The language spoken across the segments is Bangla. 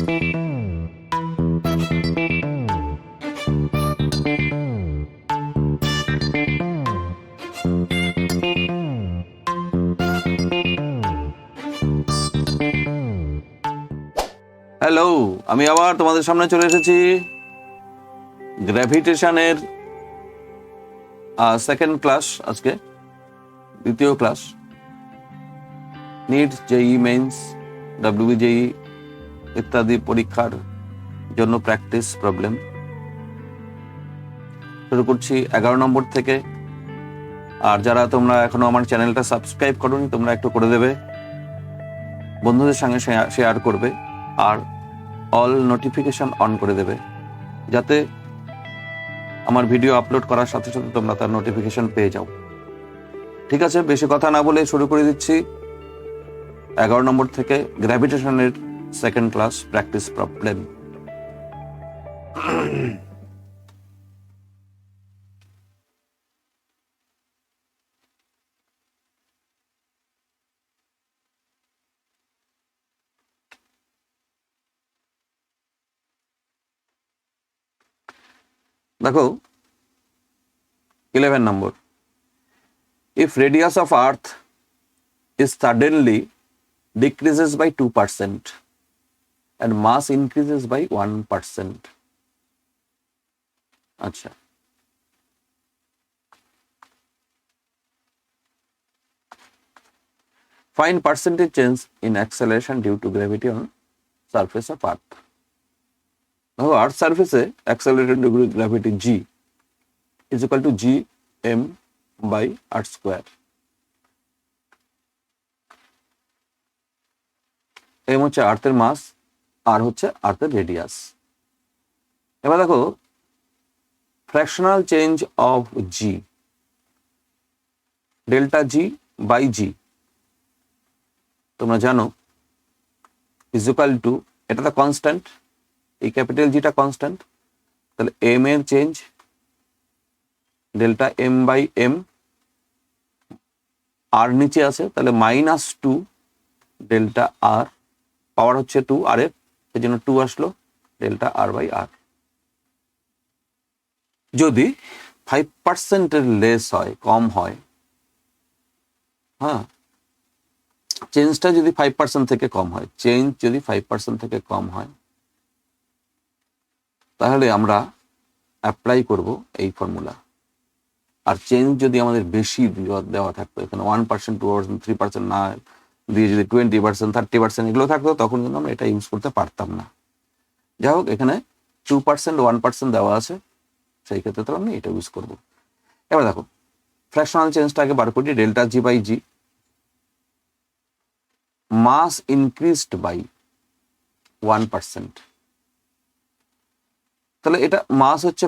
হ্যালো, আমি আবার তোমাদের সামনে চলে এসেছি গ্র্যাভিটেশনের সেকেন্ড ক্লাস, আজকে দ্বিতীয় ক্লাস। নিট, জেই মেইনস, ডাব্লিউবিজেই ইত্যাদি পরীক্ষার জন্য প্র্যাকটিস প্রবলেম শুরু করছি 11 নম্বর থেকে। আর যারা তোমরা এখনো আমার চ্যানেলটা সাবস্ক্রাইব করোনি, তোমরা একটু করে দেবে, বন্ধুদের সঙ্গে শেয়ার করবে, আর অল নোটিফিকেশন অন করে দেবে, যাতে আমার ভিডিও আপলোড করার সাথে সাথে তোমরা তার নোটিফিকেশন পেয়ে যাও। ঠিক আছে, বেশি কথা না বলে শুরু করে দিচ্ছি 11 নম্বর থেকে গ্র্যাভিটেশনের সেকেন্ড ক্লাস প্র্যাকটিস প্রবলেম। দেখো 11 নম্বর, if radius of earth is suddenly decreases by 2% and mass increases by 1%. আচ্ছা, find percentage change in acceleration due to gravity on surface of earth. দেখো আর্থ সারফেসে acceleration due to gravity g is equal to gm by r square. m হচ্ছে আর্থের মাস, আর হচ্ছে আর্থের রেডিয়াস। এবার দেখো fractional change of g, delta g by g তোমরা জানো ইজ ইকুয়াল টু, এটা তো কনস্ট্যান্ট, এই ক্যাপিটাল জিটা কনস্ট্যান্ট, তাহলে m এর change delta m by m, আর নিচে আছে তাহলে -2 ডেল্টা r, পাওয়ার হচ্ছে 2 আর এর, সেই জন্য 2 আসলো, ডেল্টা r বাই r। যদি 5% এর লেস হয়, কম হয়, হ্যাঁ, চেঞ্জটা যদি 5% থেকে কম হয়, চেঞ্জ যদি 5% থেকে কম হয়, তাহলে আমরা অ্যাপ্লাই করব এই ফর্মুলা। আর চেঞ্জ যদি আমাদের বেশি দেওয়া থাকতো, এখানে 1%, 2%, 3% না দিয়ে যদি 20%, 30% এগুলো থাকতো, তখন কিন্তু আমরা এটা ইউজ করতে পারতাম না। যাই হোক, এখানে 2%, 1% দেওয়া আছে, সেই ক্ষেত্রে তো আমি এটা ইউজ করব। এবার দেখো ফ্র্যাকশনাল চেঞ্জটা আগে বার করি, delta G by g, mass increased by 1%, তাহলে এটা মাস হচ্ছে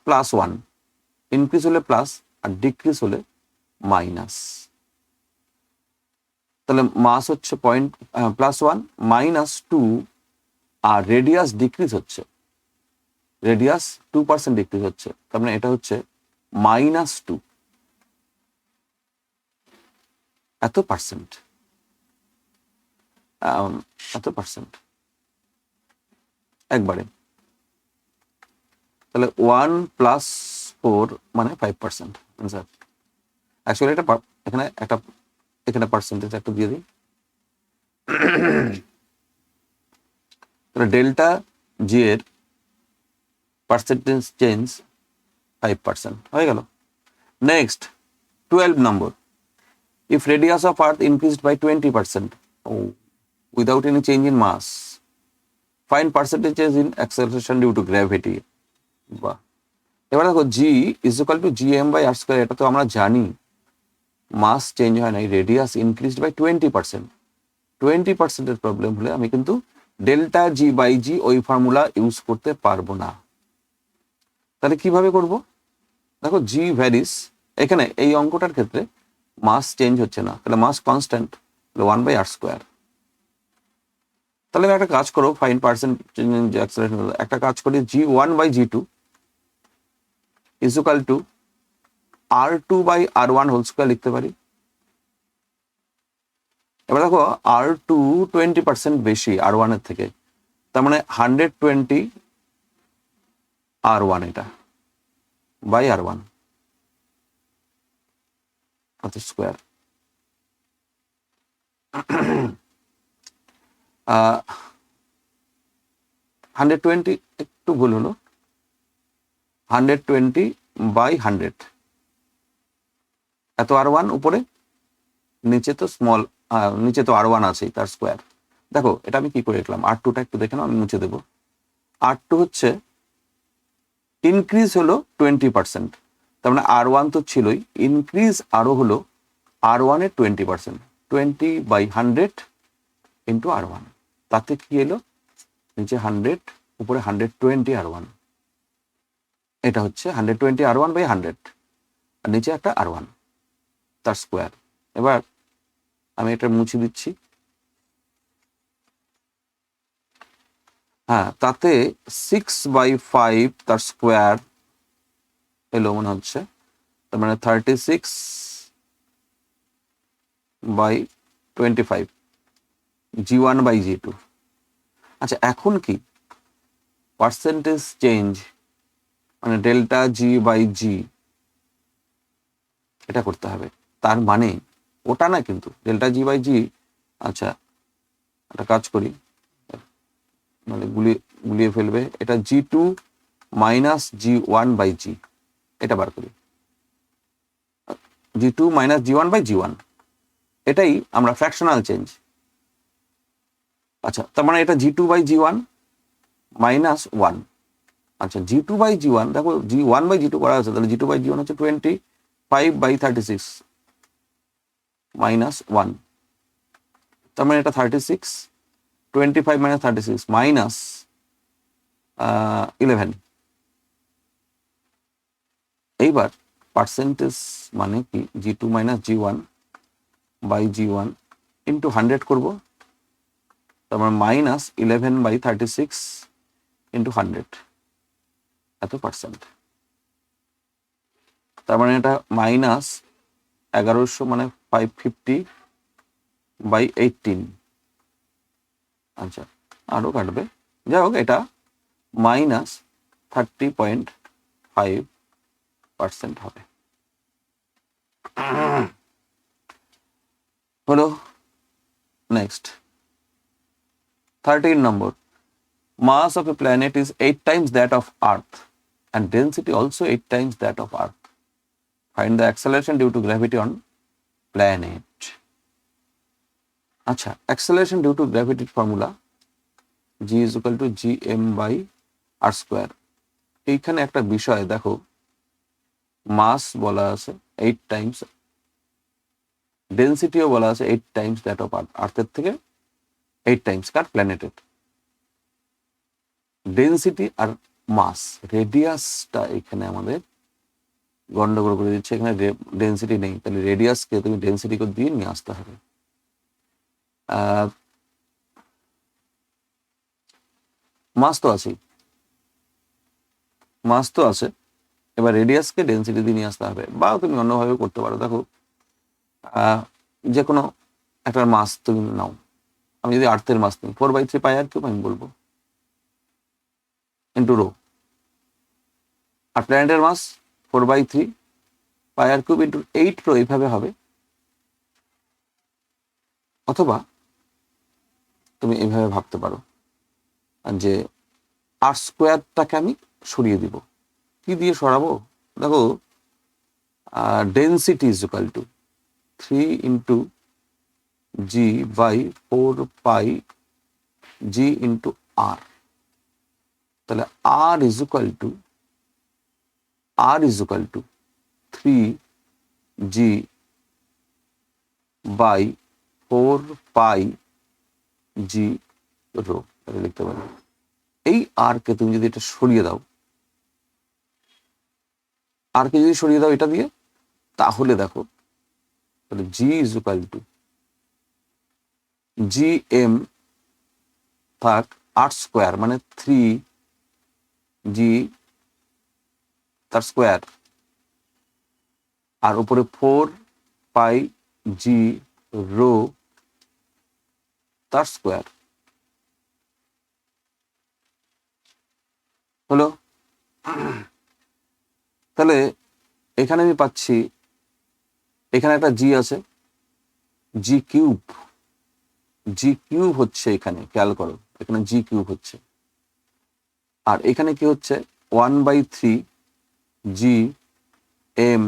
প্লাস 1, ইনক্রিজ হলে প্লাস আর ডিক্রিজ হলে মাইনাস। তাহলে মাস হচ্ছে +1 -2, আর রেডিয়াস ডিক্রিজ হচ্ছে, রেডিয়াস 2% ডিক্রিজ হচ্ছে, তার মানে এটা হচ্ছে -2 এত পার্সেন্ট, একবারে। তাহলে 1 + 4 মানে 5% অ্যান্সার। অ্যাকচুয়ালি এটা এখানে পার্সেন্টেজ একটু দিয়ে দিই, তাহলে ডেল্টা জি এর পার্সেন্টেজ চেঞ্জ 5% হয়ে গেল। Next 12 number, if radius of earth increased by 20% without any change in mass, find percentage change in acceleration due to gravity. বাহ, এবার দেখো G is equal to gm by r square, এটা তো আমরা জানি, মাস চেঞ্জ হয় নাই, রেডিয়াস ইনক্রিজড বাই 20%। 20% এর প্রবলেম হলে আমি কিন্তু ডেল্টা জি বাই জি ওই ফর্মুলা ইউজ করতে পারবো না। তাহলে কিভাবে করব? দেখো জি ভ্যারিস, এখানে এই অঙ্কটার ক্ষেত্রে মাস চেঞ্জ হচ্ছে না, তাহলে মাস কনস্ট্যান্ট, 1 বাই r স্কয়ার। তাহলে আমি একটা কাজ করো, ফাইন পার্সেন্টেজ অ্যাক্সেলারেশন, একটা কাজ করি, g1 by g2 is equal to r2 by r1 whole square লিখতে পারি। এবার দেখো r2 20% বেশি r1 এর থেকে, তার মানে 120 R1 এটা বাই R1 কত স্কোয়ার। 120 একটু ভুল হলো, 120 বাই 100, এত R1 উপরে, নিচে তো স্মল, নিচে তো R1 আছেই, তার স্কোয়ার। দেখো এটা আমি কি করে লিখলাম, R2টা একটু দেখে নাও, আমি মুছে দেবো। R2 হচ্ছে ইনক্রিজ হলো 20%, তার মানে R1 তো ছিলই, ইনক্রিজ আরো হলো R1 এর 20%, 20/100 ইন্টু R1, তাতে কি এলো, নিচে 100 উপরে 120 R1, এটা হচ্ছে 120 R1/100, আর নিচে একটা R1 তার স্কোয়ার। এবার আমি এটা মুছে দিচ্ছি। হ্যাঁ, তাতে 6/5 তার স্কোয়ার এলো মনে হচ্ছে, তার মানে 36/25 G1/G2। আচ্ছা, এখন কি পার্সেন্টেজ চেঞ্জ মানে ডেল্টা G/G এটা করতে হবে, তার মানে ওটা না কিন্তু ডেল্টা G/G। আচ্ছা, একটা কাজ করি, মানে গুলিয়ে ফেলবে, এটা G2 মাইনাস G1/G, এটা বার করি, G2 মাইনাস G1/G1, এটাই আমরা ফ্র্যাকশনাল চেঞ্জ। আচ্ছা, তার মানে এটা G2/G1 মাইনাস 1। আচ্ছা, G2/G1 দেখো, G1/G2 করা আছে, তাহলে G2/G1 হচ্ছে 25/36 মাইনাস 1, তার মানে এটা 36, 25 মাইনাস 36 মাইনাস 11। এইবার পার্সেন্টেজ মানে কি, G2 মাইনাস G1/G1 ইন্টু 100 করবো, তার মানে মাইনাস 11/36 ইন্টু 100, এত পার্সেন্ট। তার মানে এটা মাইনাস 1100 মানে 550/18। আচ্ছা, আরো কাটবে, যাই হোক, এটা মাইনাস 30.5% হবে। হলো। Next 13 number, mass of a planet is 8 times that of Earth and density also 8 times that of Earth. Find the acceleration due to gravity on planet. আচ্ছা, acceleration due to gravity formula G is equal to Gm/r square। এইখানে একটা বিষয় দেখো, মাস বলা আছে 8 টাইমস, ডেন্সিটিও বলা আছে 8 টাইমস দ্যাট অফ আর্থ, আর্থের থেকে 8 টাইমস কার প্ল্যানেটের। ডেন্সিটি আর মাস, রেডিয়াসটা এখানে আমাদের গন্ডগোল করে দিচ্ছে, এখানে ডেন্সিটি নেই, তাহলে রেডিয়াসকে তুমি ডেন্সিটি করে দিয়ে নিয়ে আসতে হবে। মাস তো আছেই, মাস তো আছে, এবার রেডিয়াসকে ডেন্সিটি দিয়ে নিয়ে আসতে হবে, বা তুমি অন্যভাবে করতে পারো। দেখো, যে কোনো একটা মাস তুমি নাও, আমি যদি আর্থের মাস নিই 4/3 πr³ আমি বলবো ইন্টু রো, আর প্ল্যানেটের মাস 4/3 πr³ ইন্টু 8 রো, এইভাবে হবে। অথবা তুমি এইভাবে ভাবতে পারো যে আর স্কোয়ারটাকে আমি সরিয়ে দিব। কি দিয়ে সরাবো? দেখো, density is equal to 3 into G/4πg into R, তাহলে R is equal to 3G/4πg rho, লিখতে পারি। এই আর কে তুমি যদি এটা সরিয়ে দাও, আর কে যদি সরিয়ে দাও এটা দিয়ে, তাহলে দেখো, তাহলে G is equal to Gm থাক আর স্কোয়ার, মানে 3G তার স্কোয়ার, আর উপরে 4πg রো তার স্কোয়ার। হলো। তাহলে এখানে আমি পাচ্ছি, এখানে একটা জি আছে, জি কিউব, জি কিউব হচ্ছে এখানে, খেয়াল করো এখানে জি কিউব হচ্ছে, আর এখানে কি হচ্ছে 1/3 G M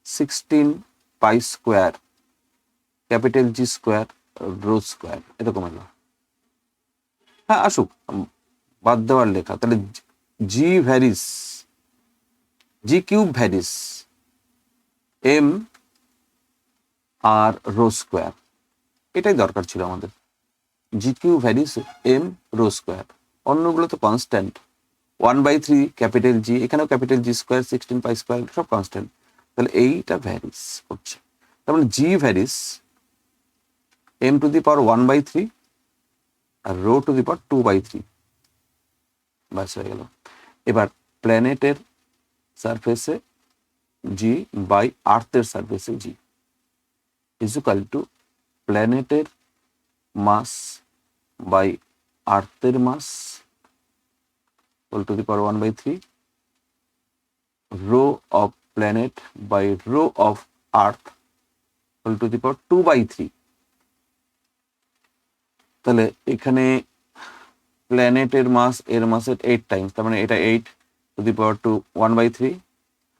16 pi square capital G square rho square, এরকম হলো। হ্যাঁ আসুক, বাদ দেওয়ার লেখা। তাহলে G varies, G cube varies M R rho square, এটাই দরকার ছিল আমাদের। G cube varies M rho square, অন্যগুলো তো কনস্ট্যান্ট। 1/3 ক্যাপিটাল জি, এখানেও capital G square 16 pi square, সব কনস্ট্যান্ট। তাহলে এইটা ভ্যারিস করছে, তার মানে G varies M to the power 1/3 R rho two the power 2/3, ব্যাস হয়ে গেল। এবার প্ল্যানেটের সারফেসে জি বাই আর্থের সারফেসে জি ইজ ইকুয়াল টু প্ল্যানেটের মাস বাই আর্থের mass whole to the power 1/3, rho of planet by rho of earth whole to the power 2/3। তাহলে এখানে প্ল্যানেটের মাস এর মাসের 8 টাইমস, তার মানে এটা 8 টু দি পাওয়ার 2 1/3,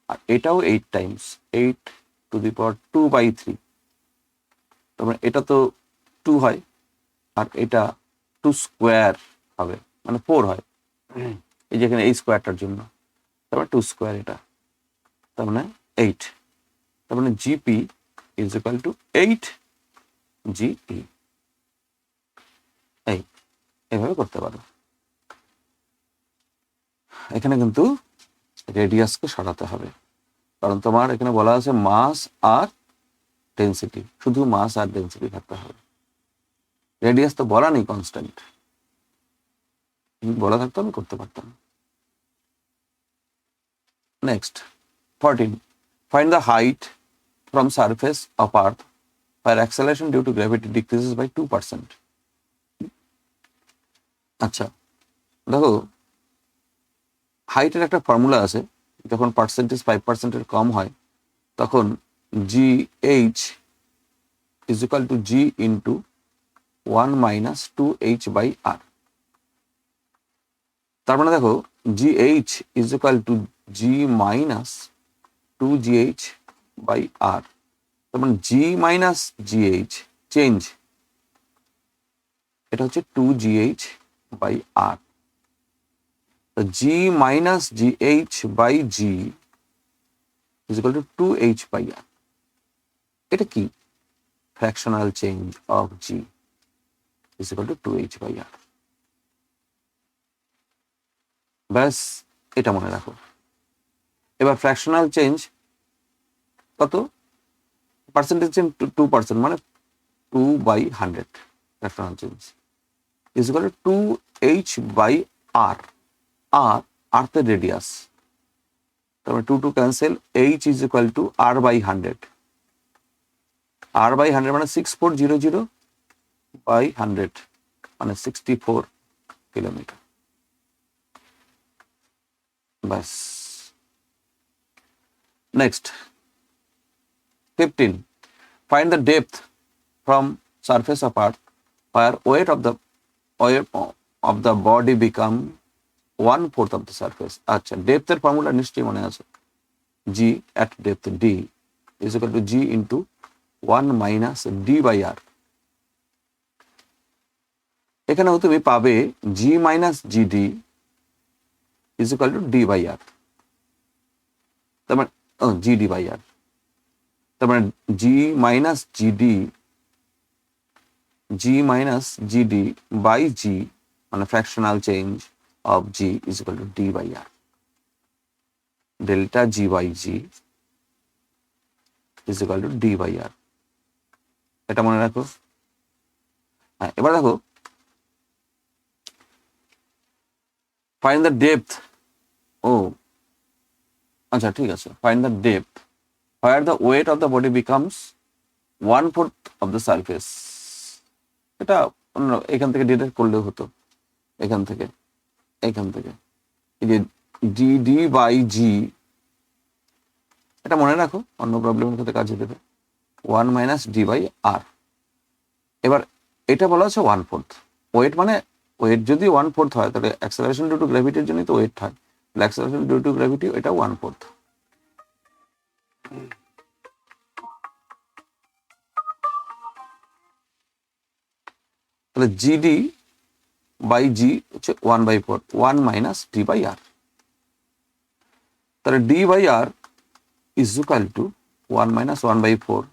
আর এটাও 8 টাইমস 8 টু দি পাওয়ার 2/3, তার মানে এটা তো 2 হয় আর এটা 2 স্কোয়ার হবে, মানে 4 হয়, এই যেখানে এই স্কোয়ারটার জন্য, তার মানে 2 স্কোয়ার এটা, তার মানে 8, তার মানে gp is equal to 8 ge. এইভাবে করতে পারো। এখানে কিন্তু রেডিয়াসকে সরাতে হবে, কারণ তোমার এখানে বলা আছে মাস আর ডেন্সিটি, শুধু মাস আর ডেন্সিটি থাকতে হবে, রেডিয়াস তো বলা নেই কনস্ট্যান্ট, বলা থাকতো আমি করতে পারতাম। Next 14, find the height from surface of earth where acceleration due to gravity decreases by 2%. আচ্ছা দেখো, হাইটের একটা ফর্মুলা আছে, যখন পার্সেন্টেজ 5%-এর কম হয় তখন G H is equal to G into 1 minus 2h by R. তার মানে দেখো G H is equal to G minus 2gh by R, তার মানে জি মাইনাস জিএইচ চেঞ্জ, এটা হচ্ছে 2gh by R. G minus GH by G is equal to 2h by R. এটা কি? Fractional change of G is equal to 2h by R. ব্যাস, এটা মনে রাখো। এবার ফ্র্যাকশনাল চেঞ্জ কত? পার্সেন্টেজ চেঞ্জ 2%, মানে 2/100 fractional change is equal to 2h by আর। আর আর্থের রেডিয়াস, তারপরে 2 cancel, h is equal to r by 100, r by 100 মানে 6400 বাই 100 মানে 64 কিলোমিটার। ব্যাস। Next 15, find the depth from surface of earth where weight of the body become 1/4 of the surface. আচ্ছা, ডেপথের ফর্মুলা নিশ্চয়ই মনে আছে, g at depth d is equal to g into 1 minus d by r। এখানেও তুমি পাবে g minus gd is equal to d by r, তার মানে gd by r, তার মানে g minus gd by g মানে fractional change of g is equal to d by r, delta g by g is equal to d by r। এটা মনে রাখো। হ্যাঁ, এবার দেখো find the depth, আচ্ছা ঠিক আছে, find the depth where the weight of the body becomes 1/4 of the surface। এটা এখান থেকে ডিরেক্ট করলেও হতো, এখান থেকে এই যে ডিডি বাই জি, এটা মনে রাখো, অন্য প্রবলেমের ক্ষেত্রে কাজে দেবে, 1 মাইনাস ডি বাই আর। এবার এটা বলা হচ্ছে 1/4 ওয়েট, মানে ওয়েট যদি 1/4 হয় তাহলে অ্যাক্সেলারেশন ডিউ টু গ্র্যাভিটির জন্যই তো ওয়েট হয়, অ্যাক্সেলারেশন ডিউ টু গ্র্যাভিটি এটা 1/4। তাহলে জিডি বাই জি হচ্ছে 1/4, 1 মাইনাস ডি বাই আর। তাহলে d by r is equal to 1 minus 1/4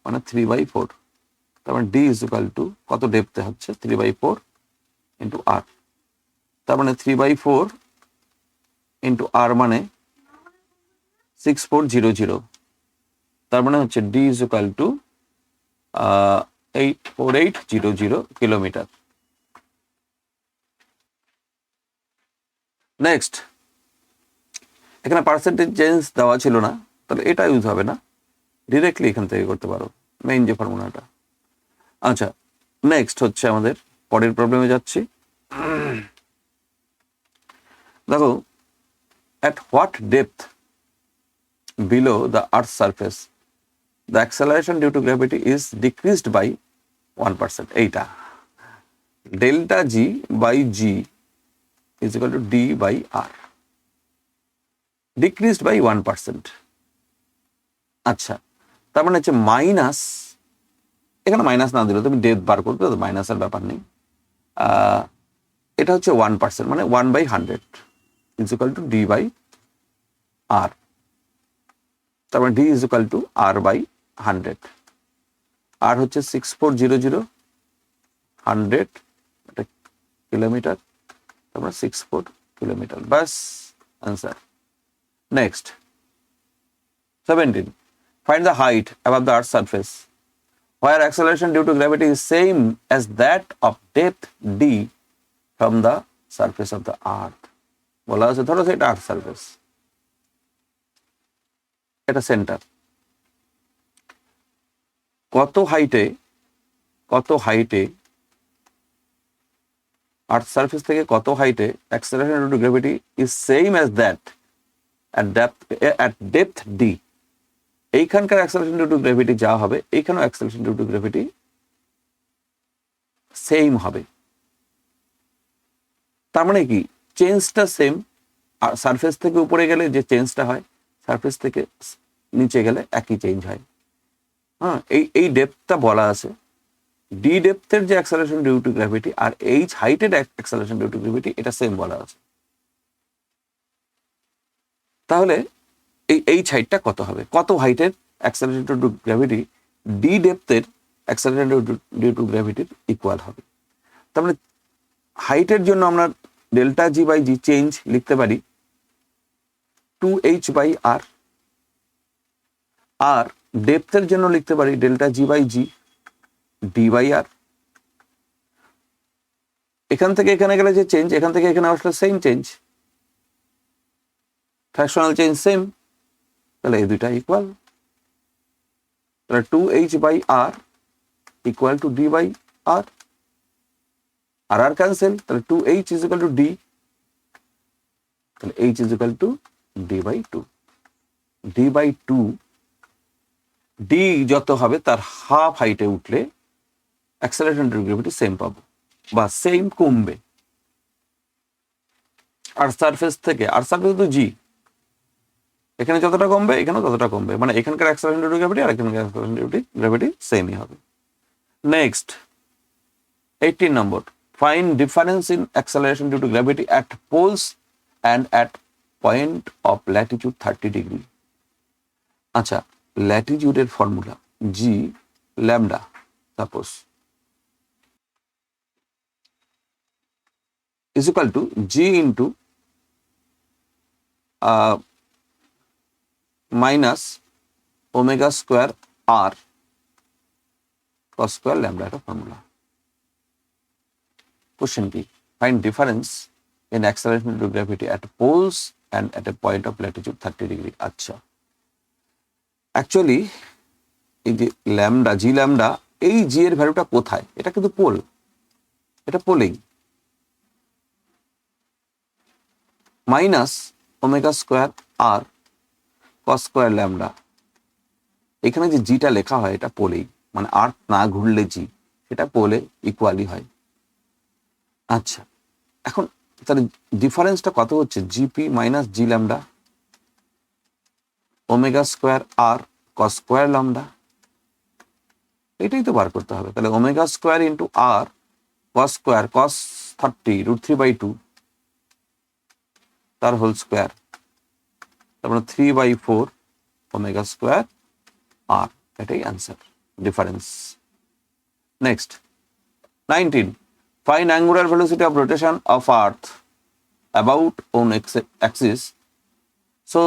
মানে 3/4। তার মানে ডি ইজ ইকুয়াল টু কত ডেপথে হচ্ছে 3/4 ইন্টু আর। তার মানে 3/4 ইন্টু আর মানে 6400। তার মানে হচ্ছে D is equal two 84800 kilometre. Next, এখানে পার্সেন্টেজ চেঞ্জ দেওয়া ছিল না, তাহলে এটা ইউজ হবে না, ডিরেক্টলি এখান থেকে করতে পারো মেইন যে ফর্মুলাটা। আচ্ছা, নেক্সট হচ্ছে আমাদের পরের প্রবলেমে যাচ্ছি। দেখো, at what depth below the earth's surface the acceleration due to gravity is decreased by 1%? এইটা delta G by g is equal to d by r, decreased by 1%। আচ্ছা, তার মানে হচ্ছে মাইনাস, এখানে মাইনাস না দিলে তুমি ডেপথ বার করবে, তো মাইনাসের ব্যাপার নেই। এটা হচ্ছে 1%, মানে 1/100 is equal to d by r। তার মানে d is equal to r by 100। r হচ্ছে 6400, 100 এটা কিলোমিটার, তার মানে 64 kilometre, bus answer. Next 17, find the height above the earth's surface where acceleration due to gravity is same as that of depth d from the surface of the earth। বলা আছে ধরো এটা আর্থ সারফেস, এটা সেন্টার, কত হাইটে আর্থ সারফেস থেকে কত হাইটে acceleration due to gravity is same as that at depth d। এইখানকার অ্যাক্সেলারেশন ডিউ টু গ্র্যাভিটি যা হবে এইখানেও acceleration due to gravity same হবে। তার মানে কি, চেঞ্জটা সেম, আর সারফেস থেকে উপরে গেলে যে চেঞ্জটা হয় সারফেস থেকে নিচে গেলে একই চেঞ্জ হয়। হ্যাঁ, এই ডেপথটা বলা আছে, ডি ডেপথের যে অ্যাক্সেলারেশন ডিউ টু গ্র্যাভিটি আর এইচ হাইটের অ্যাক্সেলারেশন ডিউ টু গ্র্যাভিটি এটা সেম বলা আছে। তাহলে এইচ হাইটটা কত হবে, কত হাইটের acceleration due to gravity D ডেপথের অ্যাক্সেলারেশন ডিউ টু গ্র্যাভিটির ইকুয়াল হবে। তার মানে হাইটের জন্য আমরা delta G by G change লিখতে পারি 2h বাই আর, আর ডেপথের জন্য লিখতে পারি delta G by G D by R. এখান থেকে এখানে গেলে যে চেঞ্জ, এখান থেকে এখানে আসলে same change, fractional change same, তাহলে এই দুইটা ইকুয়াল। তাহলে 2h by r equal to d by R, r r cancel, তাহলে 2h is equal to d, তাহলে h is equal to d by 2। D by 2, d যত হবে তার হাফ হাইটে উঠলে acceleration due to gravity same পাবো বা সেম কমবে। আর সারফেস থেকে, আর সারফেস তো জি, এখানে যতটা কমবে এখানেও ততটা কমবে, মানে এখানকার অ্যাক্সেলারেশন ডিউ টু গ্র্যাভিটি আর এখানকার অ্যাক্সেলারেশন ডিউ টু গ্র্যাভিটি সেমই হবে। Next 18 number, find difference in acceleration due to gravity at poles and at point of latitude 30 degree. আচ্ছা, ল্যাটিটিউডের formula G lambda suppose is equal to g into minus omega square r cos square lambda, একটা ফর্মুলা। কোশ্চেন কি, find difference in acceleration due to gravity at poles and at a point of latitude 30 degree. আচ্ছা, অ্যাকচুয়ালি এই যে ল্যামডা, জি ল্যামডা, এই জি এর ভ্যালুটা কোথায়, এটা কিন্তু পোল, এটা পোলেই। Minus omega square R cos square lambda. এখানে যে জিটা লেখা হয় এটা পোলেই, মানে আর্থ না ঘুরলে জি, সেটা পোলে ইকুয়ালি হয়। আচ্ছা, এখন তাহলে ডিফারেন্সটা কত হচ্ছে? G P minus G lambda omega square R cos square lambda, এটাই তো বার করতে হবে। তাহলে omega square into R cos square, cos 30√3/2 তার হোল স্কোয়ার, তারপরে 3/4 ওমেগা স্কোয়ার আর, এটাই answer, difference. Next 19, find angular velocity of rotation of earth about on axis so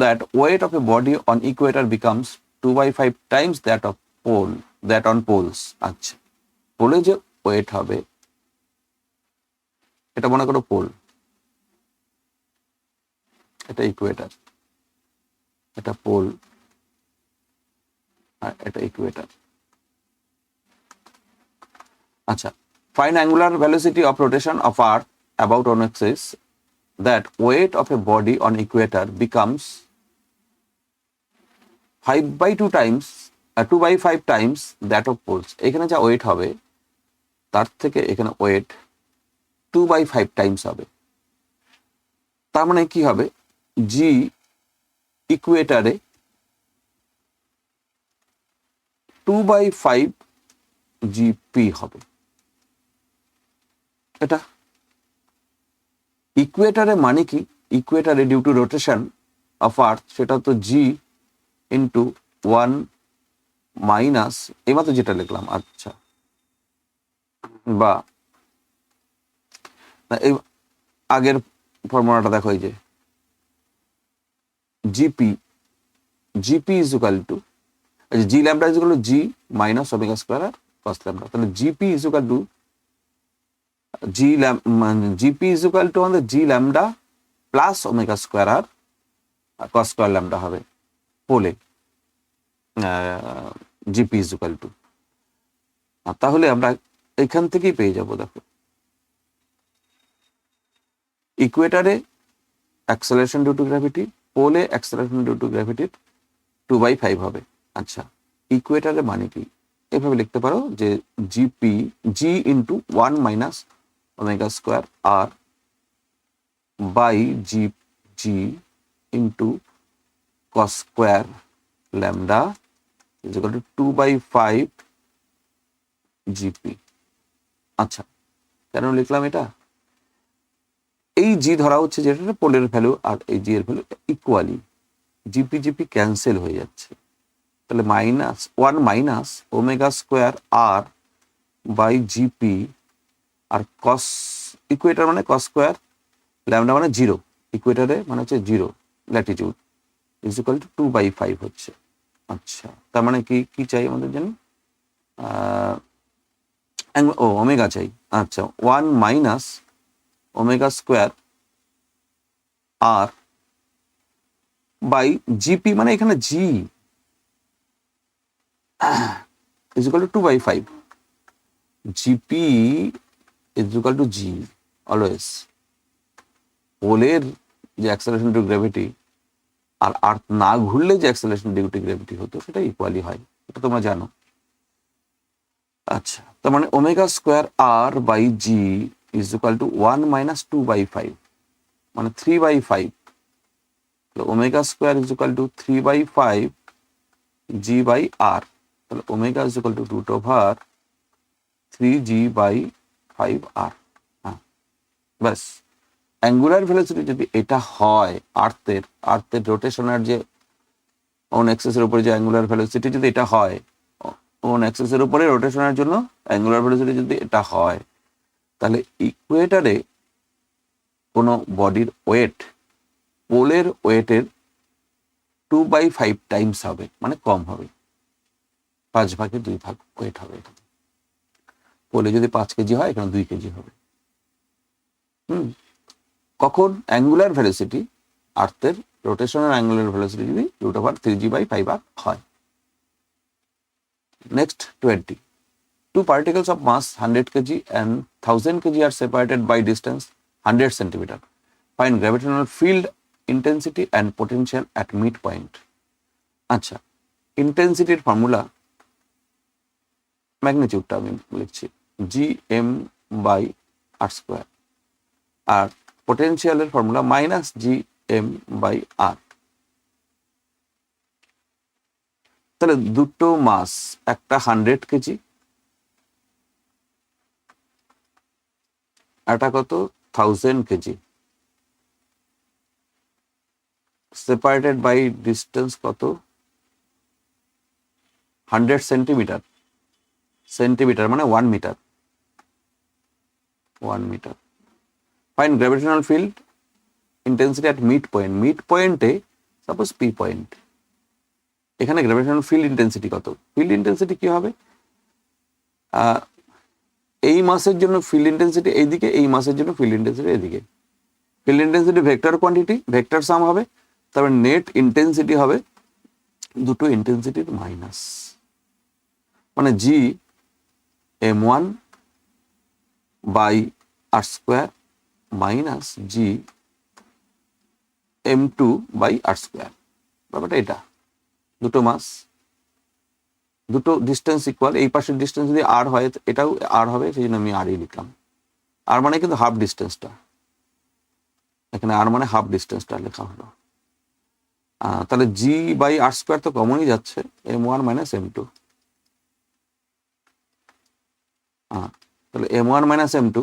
that weight of a body on equator becomes 2/5 times that on poles. আচ্ছা, পোলে যে ওয়েট হবে, এটা মনে করো পোল, এটা ইকুয়েটার, এটা পোল আর এটা ইকুয়েটার। আচ্ছা, find angular velocity of rotation of earth about on axis that weight of a body on equator becomes 2/5 times that of poles. এখানে যা ওয়েট হবে তার থেকে এখানে ওয়েট 2/5 টাইমস হবে। তার মানে কি হবে? জি ইকুয়েটারে 2/5 জিপি হবে। এটা ইকুয়েটারে মানে কি? ইকুয়েটারে due to rotation of earth, সেটা তো জি ইন্টু 1 মাইনাস, এইমাত্র যেটা লিখলাম, আচ্ছা, বা এই আগের ফর্মুলাটা দেখো, এই যে G P, G P is equal to G lambda is equal to G minus omega square R cos lambda. তাহলে G P is equal to G P is equal to আমাদের G lambda plus omega square R cos square lambda হবে পোলে, জিপি ইজ ইকুয়াল টু। তাহলে আমরা এখান থেকেই পেয়ে যাব, দেখো ইকুয়েটারে অ্যাক্সেলারেশন ডিউ টু গ্র্যাভিটি, পোলে অ্যাক্সেলারেশন ডিউ টু গ্র্যাভিটির 2/5 হবে। আচ্ছা, ইকুয়েটারে মানে কি? এভাবে লিখতে পারো যে gp, g into 1 minus omega square R by g, g into cos square lambda is equal to 2/5 gp. আচ্ছা, কেন লিখলাম এটা? এই জি ধরা হচ্ছে যেটা পোলের ভ্যালু, আর এই জি এর value equally, gp gp cancel হয়ে যাচ্ছে। তাহলে -1 minus omega square R by gp আর কস, ইকুয়েটার মানে কস স্কোয়ার ল্যামডা মানে 0, ইকুয়েটারে মানে হচ্ছে 0 ল্যাটিটিউড, ইজ ইকুয়াল টু 2/5 হচ্ছে। আচ্ছা, তার মানে কি কি চাই আমাদের জন্য? ওমেগা চাই। আচ্ছা, 1 minus omega square R by G P, মানে এখানে G is equal to 2/5, G P is equal to G always. পোলের যে অ্যাক্সেলারেশন ডিউ গ্র্যাভিটি আর আর্থ না ঘুরলে যে অ্যাক্সেলারেশন ডিউ টু গ্র্যাভিটি হতো সেটা ইকুয়ালি হয়, এটা তোমরা জানো। আচ্ছা, তার মানে omega square R by G is equal to 1 minus 2/5, মানে 3/5। Omega square is equal to 3/5 G by আর, তাহলে omega is equal to √3g/5 R. হ্যাঁ, ব্যাস। অ্যাঙ্গুলার ভেলোসিটি যদি এটা হয়, আর্থের রোটেশনের যে অন অ্যাক্সিসের উপরে যে অ্যাঙ্গুলার ভেলোসিটি যদি এটা হয়, অন অ্যাক্সিসের উপরে রোটেশনের জন্য অ্যাঙ্গুলার ভেলোসিটি যদি এটা হয়, তাহলে ইকুয়েটারে কোনো বডির ওয়েট পোলের ওয়েটের 2/5 টাইমস হবে, মানে কম হবে, 5/2 ওয়েট হবে। এটা পোলে যদি 5 কেজি হয়, এখানে 2 কেজি হবে। কখন? অ্যাঙ্গুলার ভেলোসিটি, আর্থের রোটেশনের অ্যাঙ্গুলার ভেলোসিটি যদি √3g/5 হয়। Next 20, two particles of mass 100 kg and 1000 kg are separated by distance 100 centimeter. Find gravitational field intensity and potential at mid point. আচ্ছা, ইন্টেন্সিটির ফর্মুলা ম্যাগনিটিউডটা আমি লিখছি G M by R square, আর পোটেনশিয়ালের formula minus G M by আর। তাহলে দুটো মাস, একটা 100 কেজি, একটা কত 1000 কেজি, সেপারেটেড বাই ডিস্টেন্স কত 100 সেন্টিমিটার, সেন্টিমিটার মানে 1 metre, 1 metre. Find gravitational field intensity at mid point. Mid পয়েন্টে সাপোজ পি পয়েন্ট, এখানে গ্র্যাভিটেশনাল ফিল্ড ইন্টেন্সিটি কত? ফিল্ড ইন্টেন্সিটি কি হবে? এই মাসের জন্য ফিল্ড ইন্টেন্সিটি এইদিকে, এই মাসের জন্য ফিল্ড ইন্টেন্সিটি এদিকে। Field intensity vector quantity, vector sum হবে, তারপরে নেট ইন্টেন্সিটি হবে দুটো ইন্টেন্সিটির মাইনাস, মানে G M one by R square minus G M two by R square. ব্যাপারটা এটা, দুটো মাস, দুটো ডিস্টেন্স ইকুয়াল, এই পাশের ডিস্টেন্স যদি আর হয় এটাও আর হবে, সেই জন্য আমি আরই লিখলাম। আর মানে কিন্তু হাফ ডিস্টেন্সটা, এখানে আর মানে হাফ ডিস্টেন্সটা লেখা হলো। তাহলে জি বাই আর স্কোয়ার তো কমনই যাচ্ছে, M one minus M two. তাহলে M one minus M two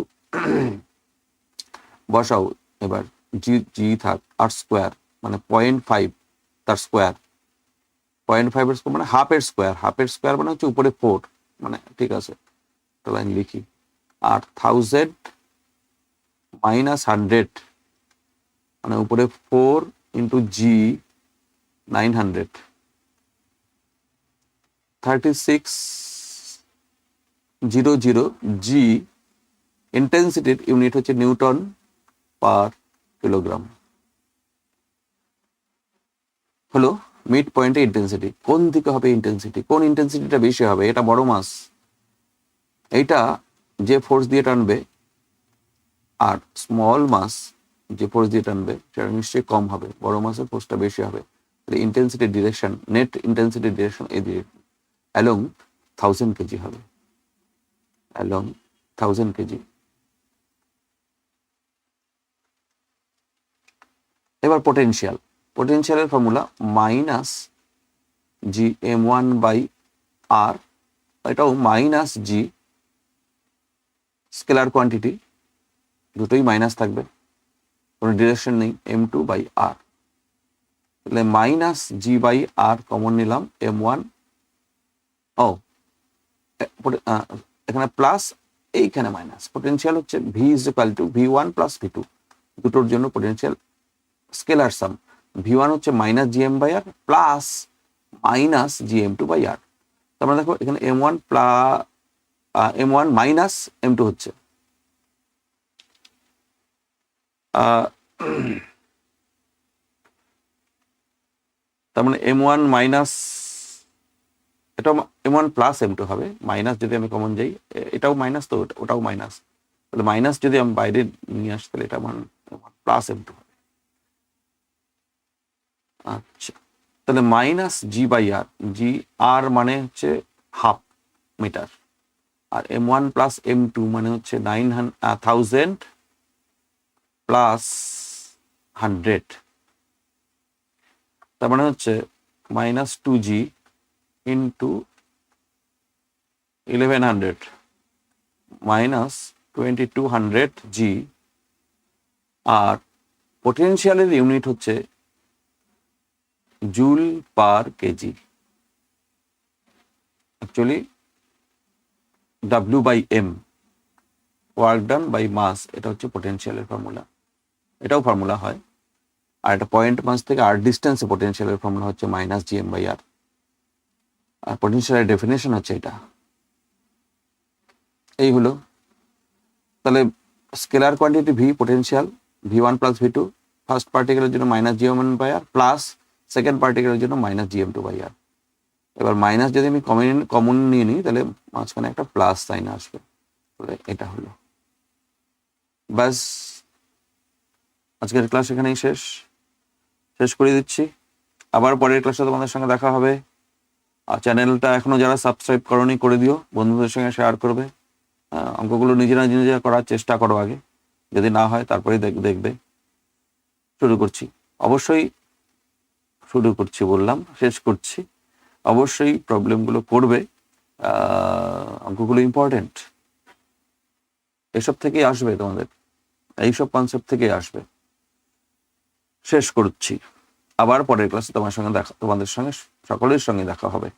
বসাও এবার, জি জি থাক, আর স্কোয়ার মানে 0.5 তার স্কোয়ার, 0.5 এর স্কোয়ার মানে হাফের স্কোয়ার, হাফের স্কোয়ার মানে হচ্ছে উপরে 4, মানে ঠিক আছে তো লাইন লিখি। আর 1000 মাইনাস 100 মানে উপরে 4 ইন্টু জি 900, 3600 জি। ইন্টেন্সিটির ইউনিট হচ্ছে নিউটন পার কিলোগ্রাম। হলো মিড পয়েন্টে ইন্টেন্সিটি। কোন দিকে হবে ইন্টেন্সিটি, কোন ইন্টেন্সিটিটা বেশি হবে? এটা বড় মাস, এইটা যে ফোর্স দিয়ে টানবে, আর স্মল মাস যে ফোর্স দিয়ে টানবে সেটা নিশ্চয়ই কম হবে, বড় মাসের ফোর্সটা বেশি হবে। ইন্টেন্সিটির ডিরেকশন, নেট ইন্টেন্সিটির ডিরেকশন এই দিকে অ্যালং 1000 কেজি হবে, অ্যালং 1000 কেজি। এবার পোটেনশিয়াল, পোটেনশিয়ালের formula minus G M one by R, এটাও মাইনাস জি, স্কেলার কোয়ান্টিটি দুটোই মাইনাস থাকবে, কোনো ডিরেকশন নেই, এম টু বাই আর। তাহলে minus G by R common নিলাম, এম ওয়ান, ও এখানে প্লাস, এইখানে মাইনাস। পোটেনশিয়াল হচ্ছে V is equal to V one plus V two, দুটোর জন্য potential scalar sum. V one হচ্ছে minus G M by R plus minus G M two by R. তার মানে দেখো এখানে M one plus M one minus M two হচ্ছে, তার মানে এম ওয়ান মাইনাস, এটা M one plus M two হবে, মাইনাস যদি আমি কমন যাই, এটাও মাইনাস তো ওটাও মাইনাস, তাহলে মাইনাস যদি আমি বাইরে নিয়ে আসি তাহলে এটা প্লাস এম টু হবে। আচ্ছা, তাহলে minus G by R, G R মানে হচ্ছে হাফ মিটার, আর M one plus M two মানে হচ্ছে 1000 প্লাস 100, তার মানে হচ্ছে minus 2g into 1100 minus 2200g। আর পোটেনশিয়ালের ইউনিট হচ্ছে joule per kg, actually W by M, work done by mass, এটা হচ্ছে পোটেনশিয়ালের ফর্মুলা, এটাও ফর্মুলা হয়। আর একটা পয়েন্ট মাস থেকে আর ডিস্টেন্সে পোটেনশিয়ালের ফর্মুলা হচ্ছে মাইনাস জি এম বাই আর, আর পোটেনশিয়ালের ডেফিনেশন হচ্ছে এটা। এই হলো তাহলে scalar quantity V, potential V one plus V two, first পার্টিকেলের জন্য minus G M one by R plus second পার্টিকেলের জন্য minus G M two by R. এবার মাইনাস যদি আমি কমন নিয়ে নিই তাহলে মাঝখানে একটা প্লাস সাইন আসবে, এটা হলো ব্যাস। আজকের ক্লাস এখানেই শেষ করে দিচ্ছি। আবার পরের ক্লাসে তোমাদের সঙ্গে দেখা হবে। আর চ্যানেলটা এখনো যারা সাবস্ক্রাইব করনি করে দিও, বন্ধুদের সঙ্গে শেয়ার করবে। অঙ্কগুলো নিজেরা করার চেষ্টা করো আগে, যদি না হয় তারপরে দেখবে। শুরু করছি, অবশ্যই শুরু করছি বললাম, শেষ করছি। অবশ্যই প্রবলেমগুলো করবে, অঙ্কগুলো ইম্পর্টেন্ট, এসব থেকেই আসবে তোমাদের, এইসব কনসেপ্ট থেকেই আসবে। শেষ করছি, আবার পরের ক্লাসে তোমাদের সঙ্গে সকলের সঙ্গে দেখা হবে।